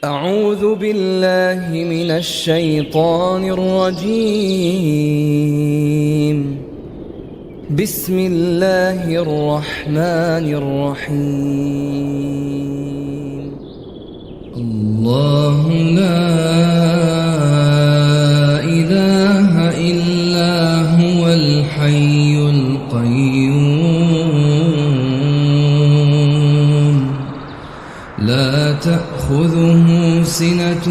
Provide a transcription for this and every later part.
أعوذ بالله من الشيطان الرجيم. بسم الله الرحمن الرحيم. الله لا إله إلا هو الحي القيوم لا تأخذه سنة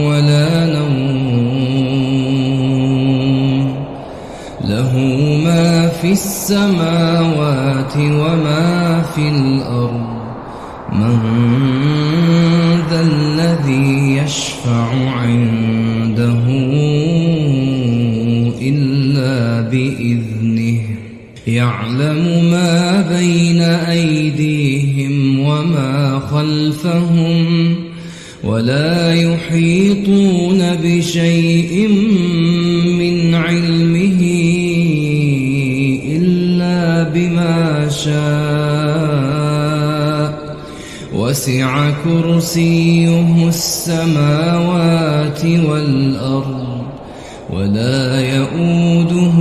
ولا نوم له ما في السماوات وما في الأرض من ذا الذي يشفع عنده إلا بإذنه يعلم ما بين أيديهم وما خلفهم ولا يحيطون بشيء من علمه إلا بما شاء وسع كرسيه السماوات والأرض ولا يؤوده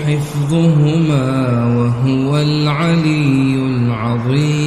حفظهما وهو العلي العظيم.